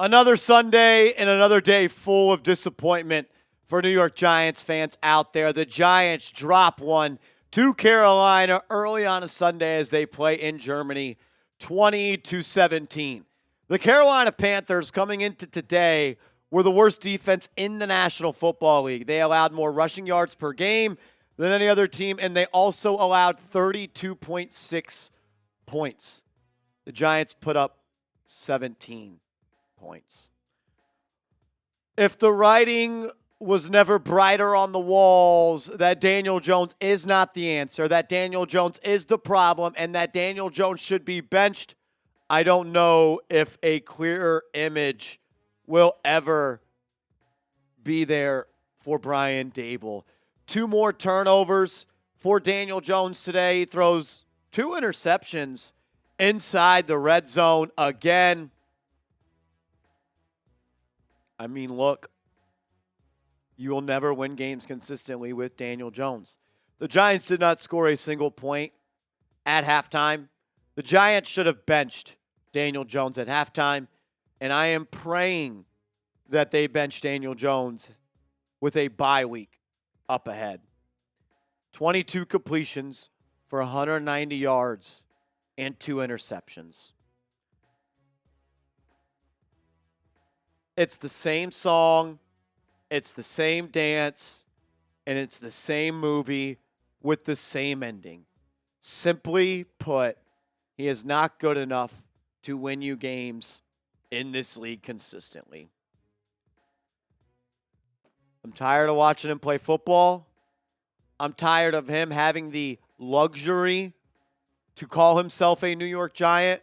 Another Sunday and another day full of disappointment for New York Giants fans out there. The Giants drop one to Carolina early on a Sunday as they play in Germany, 20-17. The Carolina Panthers coming into today were the worst defense in the National Football League. They allowed more rushing yards per game than any other team, and they also allowed 32.6 points. The Giants put up 17 points. If the writing was never brighter on the walls that Daniel Jones is not the answer, that Daniel Jones is the problem, and that Daniel Jones should be benched, I don't know if a clearer image will ever be there for Brian Daboll. 2 more turnovers for Daniel Jones today. He throws 2 interceptions inside the red zone again. I mean, look, you will never win games consistently with Daniel Jones. The Giants did not score a single point at halftime. The Giants should have benched Daniel Jones at halftime, and I am praying that they bench Daniel Jones with a bye week up ahead. 22 completions for 190 yards and 2 interceptions. It's the same song, it's the same dance, and it's the same movie with the same ending. Simply put, he is not good enough to win you games in this league consistently. I'm tired of watching him play football. I'm tired of him having the luxury to call himself a New York Giant.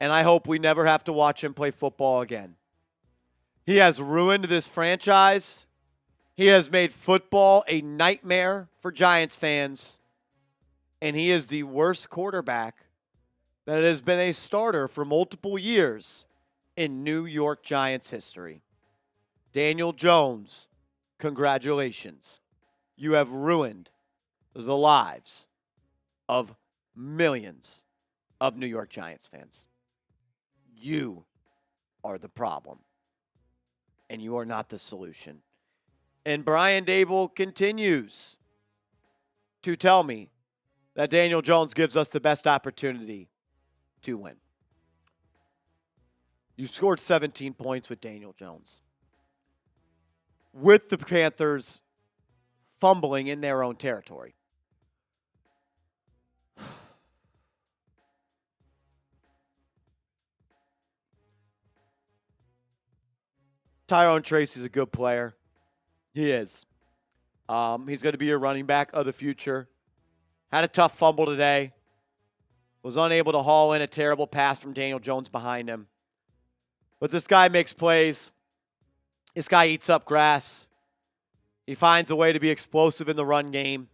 And I hope we never have to watch him play football again. He has ruined this franchise. He has made football a nightmare for Giants fans. And he is the worst quarterback that has been a starter for multiple years in New York Giants history. Daniel Jones, congratulations. You have ruined the lives of millions of New York Giants fans. You are the problem, and you are not the solution. And Brian Daboll continues to tell me that Daniel Jones gives us the best opportunity to win. You scored 17 points with Daniel Jones, with the Panthers fumbling in their own territory. Tyrone Tracy is a good player. He is. He's going to be your running back of the future. Had a tough fumble today. Was unable to haul in a terrible pass from Daniel Jones behind him. But this guy makes plays. This guy eats up grass. He finds a way to be explosive in the run game.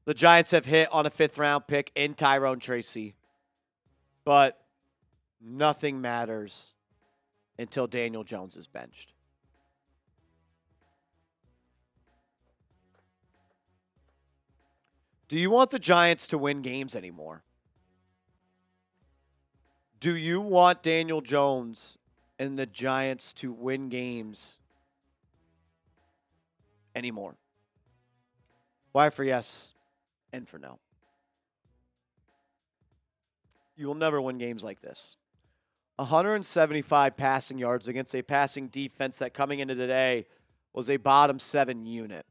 The Giants have hit on a 5th-round pick in Tyrone Tracy. But nothing matters until Daniel Jones is benched. Do you want the Giants to win games anymore? Do you want Daniel Jones and the Giants to win games anymore? Why for yes and for no? You will never win games like this. 175 passing yards against a passing defense that coming into today was a bottom 7 unit.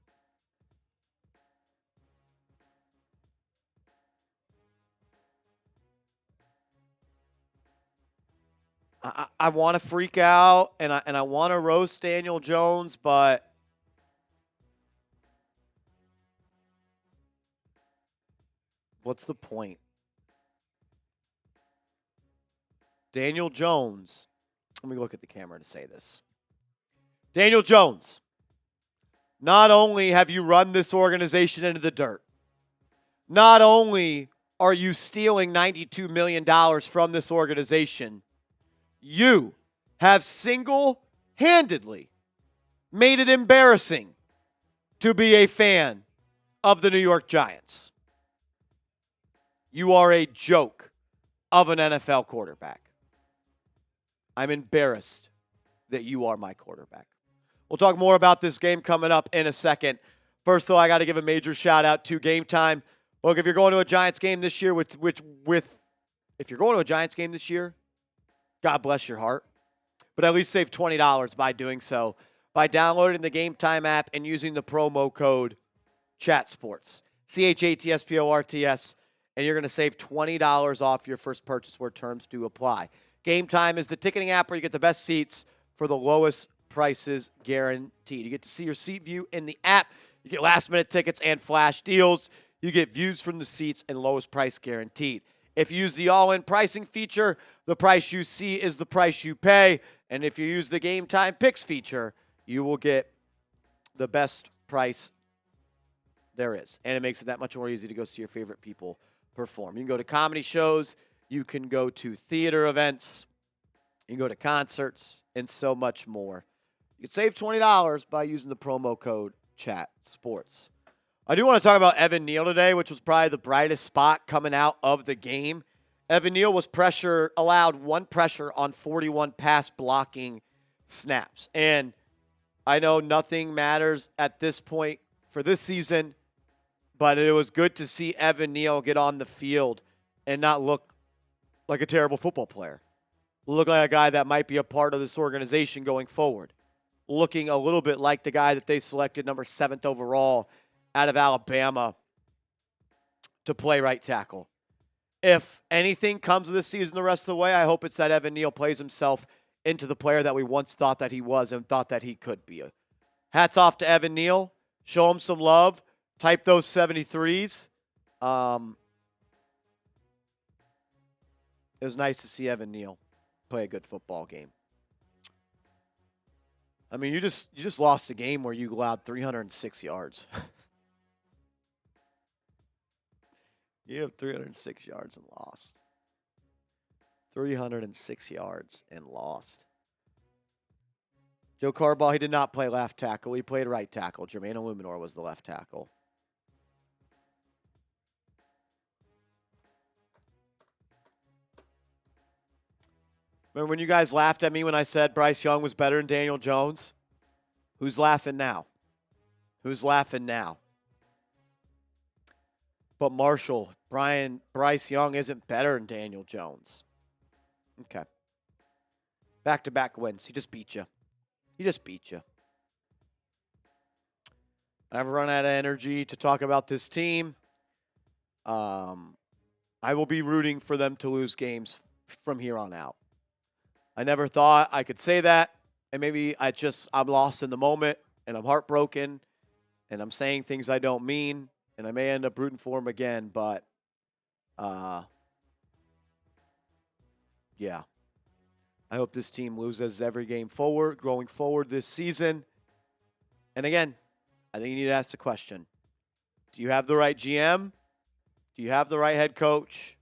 I want to freak out and I want to roast Daniel Jones, but what's the point? Daniel Jones, let me look at the camera to say this. Daniel Jones, not only have you run this organization into the dirt, not only are you stealing $92 million from this organization, you have single-handedly made it embarrassing to be a fan of the New York Giants. You are a joke of an NFL quarterback. I'm embarrassed that you are my quarterback. We'll talk more about this game coming up in a second. First, though, I got to give a major shout out to Game Time. Look, if you're going to a Giants game this year if you're going to a Giants game this year, God bless your heart. But at least save $20 by doing so by downloading the Game Time app and using the promo code CHATSPORTS, CHATSPORTS, and you're going to save $20 off your first purchase where terms do apply. Game Time is the ticketing app where you get the best seats for the lowest prices guaranteed. You get to see your seat view in the app. You get last-minute tickets and flash deals. You get views from the seats and lowest price guaranteed. If you use the all-in pricing feature, the price you see is the price you pay. And if you use the Game Time Picks feature, you will get the best price there is. And it makes it that much more easy to go see your favorite people perform. You can go to comedy shows. You can go to theater events. You can go to concerts and so much more. You can save $20 by using the promo code CHATSPORTS. I do want to talk about Evan Neal today, which was probably the brightest spot coming out of the game. Evan Neal was allowed one pressure on 41 pass blocking snaps. And I know nothing matters at this point for this season, but it was good to see Evan Neal get on the field and not look like a terrible football player. Look like a guy that might be a part of this organization going forward. Looking a little bit like the guy that they selected number 7th overall out of Alabama to play right tackle. If anything comes of this season the rest of the way, I hope it's that Evan Neal plays himself into the player that we once thought that he was and thought that he could be. Hats off to Evan Neal. Show him some love. Type those 73s. It was nice to see Evan Neal play a good football game. I mean, you just lost a game where you allowed 306 yards. You have 306 yards and lost. 306 yards and lost. Joe Carball, he did not play left tackle. He played right tackle. Jermaine Illuminor was the left tackle. Remember when you guys laughed at me when I said Bryce Young was better than Daniel Jones? Who's laughing now? Who's laughing now? But Marshall, Bryce Young isn't better than Daniel Jones. Okay. Back-to-back wins. He just beat you. He just beat you. I've run out of energy to talk about this team. I will be rooting for them to lose games from here on out. I never thought I could say that, and maybe I'm lost in the moment, and I'm heartbroken, and I'm saying things I don't mean, and I may end up rooting for him again, but yeah. I hope this team loses every game going forward this season. And again, I think you need to ask the question. Do you have the right GM? Do you have the right head coach?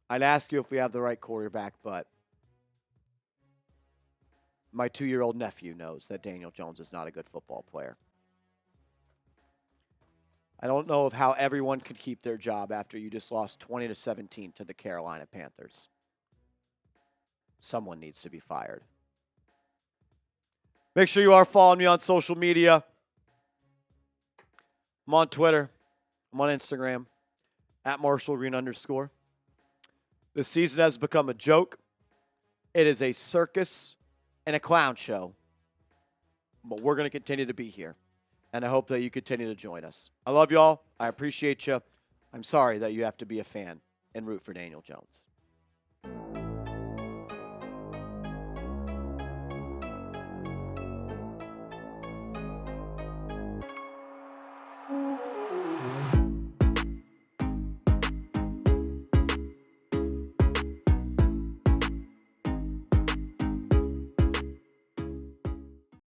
I'd ask you if we have the right quarterback, but my 2-year-old nephew knows that Daniel Jones is not a good football player. I don't know of how everyone could keep their job after you just lost 20-17 to the Carolina Panthers. Someone needs to be fired. Make sure you are following me on social media. I'm on Twitter. I'm on Instagram. @MarshallGreen_. This season has become a joke. It is a circus and a clown show. But we're going to continue to be here. And I hope that you continue to join us. I love y'all. I appreciate you. I'm sorry that you have to be a fan and root for Daniel Jones.